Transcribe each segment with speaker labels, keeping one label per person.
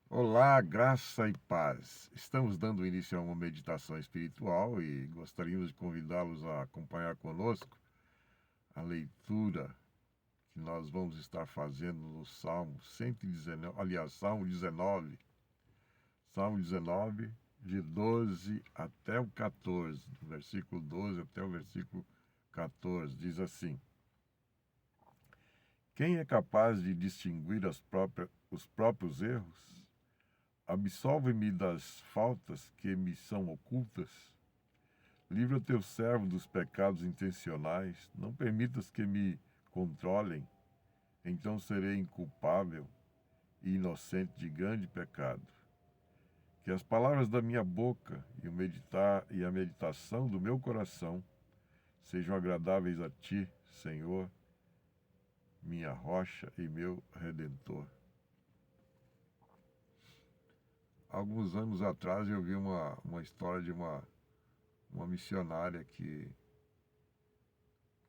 Speaker 1: Olá, graça e paz. Estamos dando início a uma meditação espiritual e gostaríamos de convidá-los a acompanhar conosco a leitura que nós vamos estar fazendo no Salmo 119, aliás, Salmo 19, de 12 até o 14, do versículo 12 até o versículo 14, diz assim: Quem é capaz de distinguir os próprios erros? Absolve-me das faltas que me são ocultas. Livra teu servo dos pecados intencionais. Não permitas que me controlem. Então serei inculpável e inocente de grande pecado. Que as palavras da minha boca e a meditação do meu coração sejam agradáveis a ti, Senhor, minha rocha e meu redentor. Alguns anos atrás eu vi uma história de uma missionária que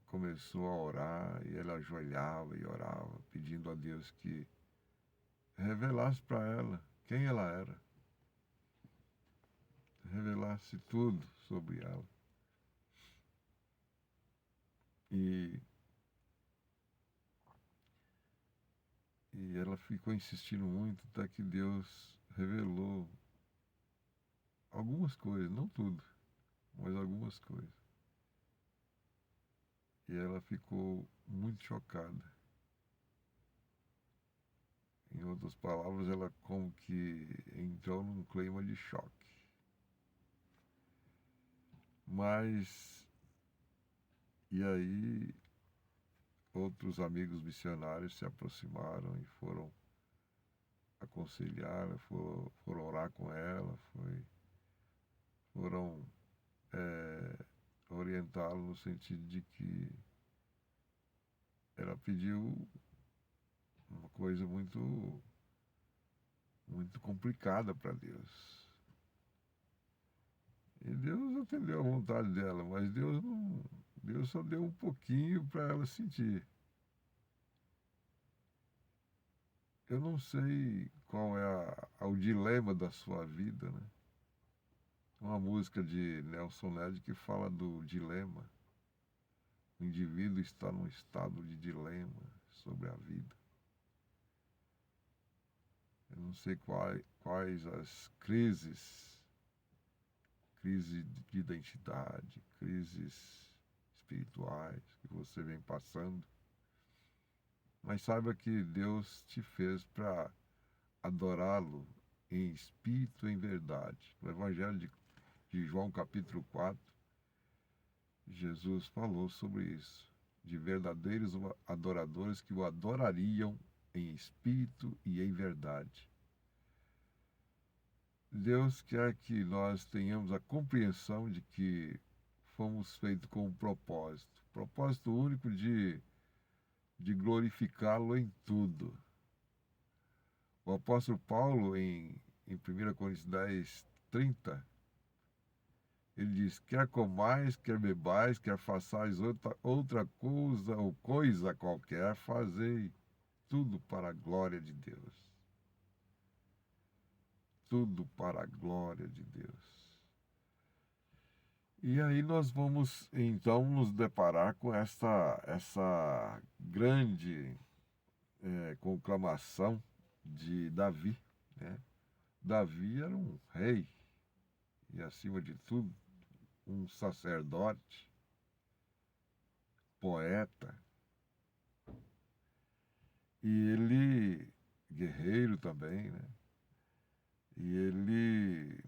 Speaker 1: começou a orar e ela ajoelhava e orava, pedindo a Deus que revelasse para ela quem ela era, revelasse tudo sobre ela. E, e ela ficou insistindo muito até que Deus revelou algumas coisas, não tudo, mas algumas coisas. E ela ficou muito chocada. Em outras palavras, ela como que entrou num clima de choque. Mas, e aí, outros amigos missionários se aproximaram e foram aconselhar, foram orar com ela, foram orientá-la no sentido de que ela pediu uma coisa muito complicada para Deus. E Deus atendeu a vontade dela, mas Deus só deu um pouquinho para ela sentir. Eu não sei qual é o dilema da sua vida, né? Uma música de Nelson Ned que fala do dilema. O indivíduo está num estado de dilema sobre a vida. Eu não sei quais as crises de identidade, crises espirituais que você vem passando. Mas saiba que Deus te fez para adorá-lo em espírito e em verdade. No Evangelho de João, capítulo 4, Jesus falou sobre isso, de verdadeiros adoradores que o adorariam em espírito e em verdade. Deus quer que nós tenhamos a compreensão de que fomos feitos com um propósito único de glorificá-lo em tudo. O apóstolo Paulo, em 1 Coríntios 10, 30, ele diz: quer comais, quer bebais, quer façais outra coisa ou coisa qualquer, fazei tudo para a glória de Deus. Tudo para a glória de Deus. E aí nós vamos então nos deparar com essa grande conclamação de Davi, né? Davi era um rei e, acima de tudo, um sacerdote, poeta, e ele, guerreiro também, né? E ele,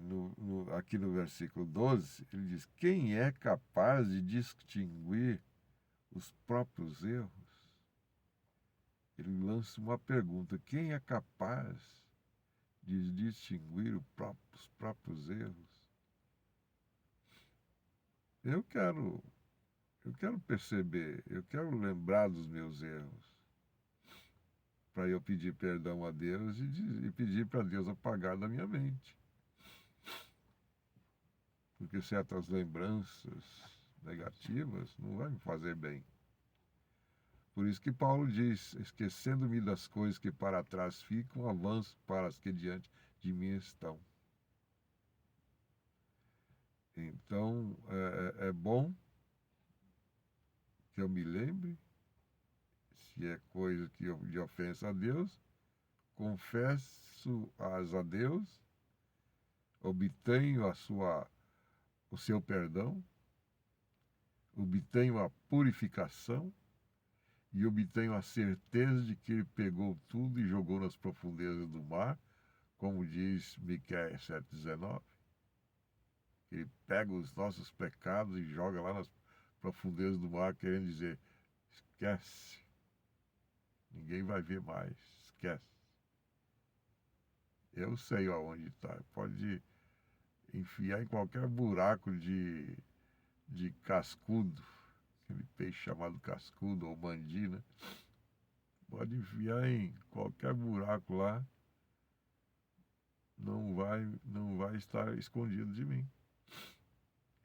Speaker 1: aqui no versículo 12, ele diz: quem é capaz de distinguir os próprios erros? Ele lança uma pergunta: quem é capaz de distinguir os próprios erros? Eu quero, eu quero perceber, eu quero lembrar dos meus erros, para eu pedir perdão a Deus e pedir para Deus apagar da minha mente. Porque certas lembranças negativas não vai me fazer bem. Por isso que Paulo diz: esquecendo-me das coisas que para trás ficam, avanço para as que diante de mim estão. Então, é bom que eu me lembre, se é coisa que eu de ofensa a Deus, confesso-as a Deus, obtenho o seu perdão, obtenho a purificação e obtenho a certeza de que Ele pegou tudo e jogou nas profundezas do mar, como diz Miqueias 7,19. Ele pega os nossos pecados e joga lá nas profundezas do mar, querendo dizer: esquece, ninguém vai ver mais, esquece. Eu sei aonde está, pode enfiar em qualquer buraco de cascudo, aquele peixe chamado cascudo ou mandi, né? Pode enfiar em qualquer buraco lá, não vai estar escondido de mim.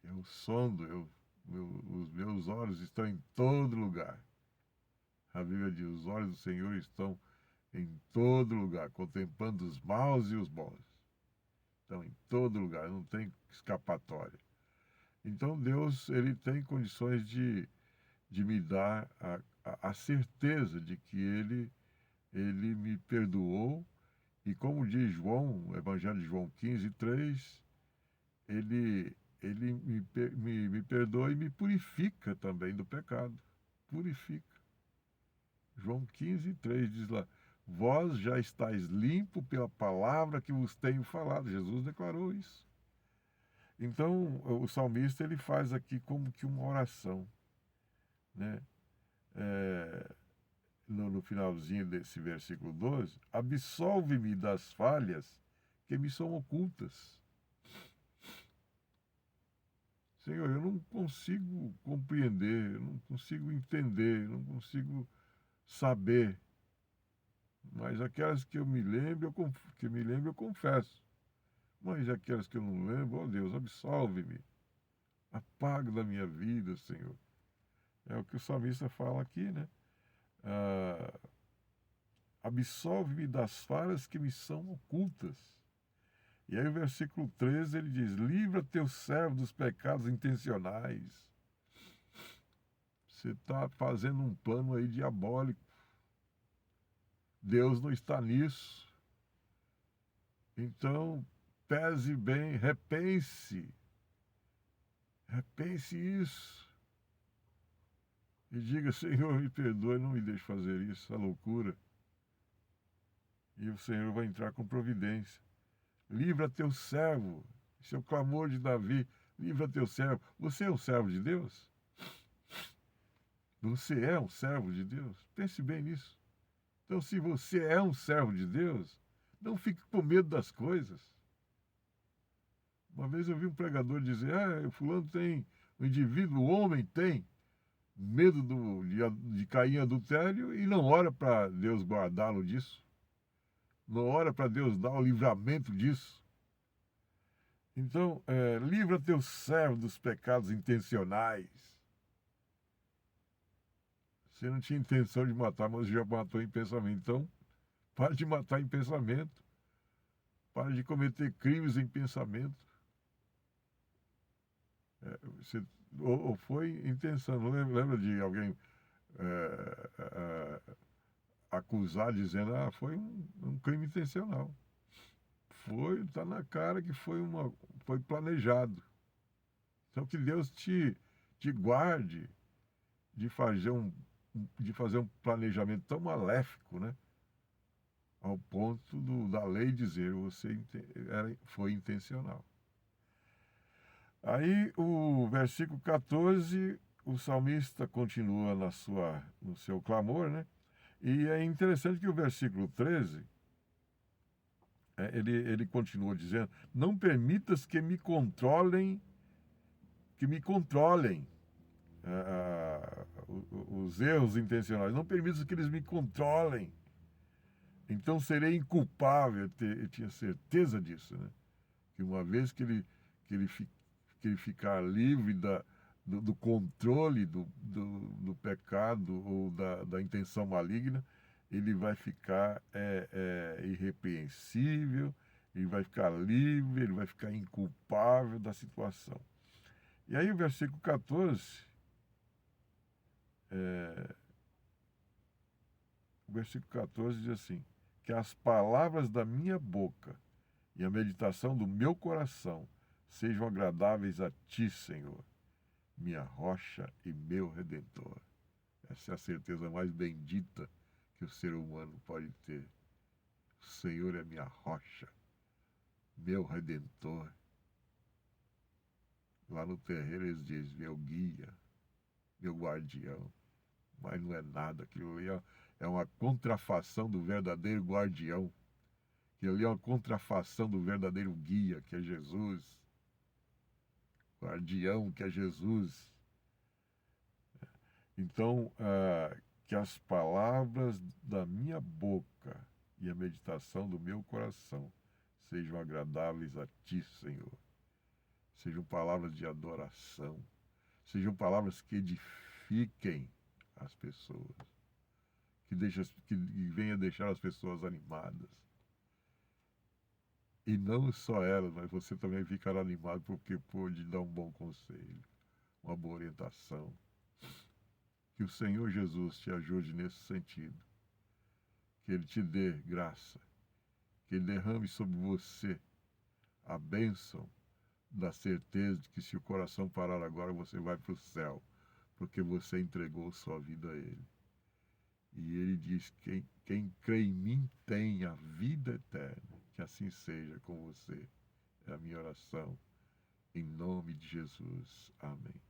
Speaker 1: Eu sondo, os meus olhos estão em todo lugar. A Bíblia diz: os olhos do Senhor estão em todo lugar, contemplando os maus e os bons. Estão em todo lugar, não tem escapatória. Então Deus, Ele tem condições de me dar a certeza de que Ele me perdoou. E como diz João, no Evangelho de João 15:3, Ele me perdoa e me purifica também do pecado. Purifica. João 15:3 diz lá: vós já estáis limpo pela palavra que vos tenho falado. Jesus declarou isso. Então, o salmista ele faz aqui como que uma oração, né? No finalzinho desse versículo 12: absolve-me das falhas que me são ocultas. Senhor, eu não consigo compreender, eu não consigo entender, eu não consigo saber, mas aquelas que eu me lembro, eu confesso. Mas aquelas que eu não lembro, ó Deus, absolve-me. Apaga da minha vida, Senhor. É o que o salmista fala aqui, né? Absolve-me das falhas que me são ocultas. E aí o versículo 13 ele diz: livra teu servo dos pecados intencionais. Você está fazendo um plano aí diabólico. Deus não está nisso. Então, pese bem, repense isso. E diga: Senhor, me perdoe, não me deixe fazer isso, essa loucura. E o Senhor vai entrar com providência. Livra teu servo, esse é o clamor de Davi. Livra teu servo. Você é um servo de Deus? Você é um servo de Deus? Pense bem nisso. Então, se você é um servo de Deus, não fique com medo das coisas. Uma vez eu vi um pregador dizer: o fulano tem, o indivíduo, o homem tem medo de cair em adultério e não ora para Deus guardá-lo disso. Não ora para Deus dar o livramento disso. Então, livra teu servo dos pecados intencionais. Você não tinha intenção de matar, mas já matou em pensamento. Então, pare de matar em pensamento. Pare de cometer crimes em pensamento. Ou foi intenção. Não lembra de alguém acusar dizendo: foi um crime intencional. Está na cara que foi planejado. Então, que Deus te guarde de fazer um planejamento tão maléfico, né? Ao ponto da lei dizer: foi intencional. Aí, o versículo 14, o salmista continua no seu clamor, né? E é interessante que o versículo 13, ele continua dizendo: não permitas que me controlem, os erros intencionais, não permitas que eles me controlem. Então serei inculpável. Eu tinha certeza disso, né? Que uma vez que ele ficar livre do controle do pecado ou da intenção maligna, ele vai ficar irrepreensível, ele vai ficar livre, ele vai ficar inculpável da situação. E aí o versículo 14, o versículo 14 diz assim, que as palavras da minha boca e a meditação do meu coração sejam agradáveis a ti, Senhor, minha rocha e meu redentor. Essa é a certeza mais bendita que o ser humano pode ter. O Senhor é minha rocha, meu redentor. Lá no terreiro eles dizem, meu guia, meu guardião. Mas não é nada, aquilo ali é uma contrafação do verdadeiro guardião. Aquilo ali é uma contrafação do verdadeiro guia, que é Jesus. Guardião, que é Jesus. Então, que as palavras da minha boca e a meditação do meu coração sejam agradáveis a ti, Senhor. Sejam palavras de adoração, sejam palavras que edifiquem as pessoas, que venha deixar as pessoas animadas. E não só elas, mas você também ficará animado porque pôde dar um bom conselho, uma boa orientação. Que o Senhor Jesus te ajude nesse sentido. Que Ele te dê graça. Que Ele derrame sobre você a bênção da certeza de que se o coração parar agora, você vai para o céu. Porque você entregou sua vida a Ele. E Ele diz, quem crê em mim tem a vida eterna. Que assim seja com você. É a minha oração. Em nome de Jesus. Amém.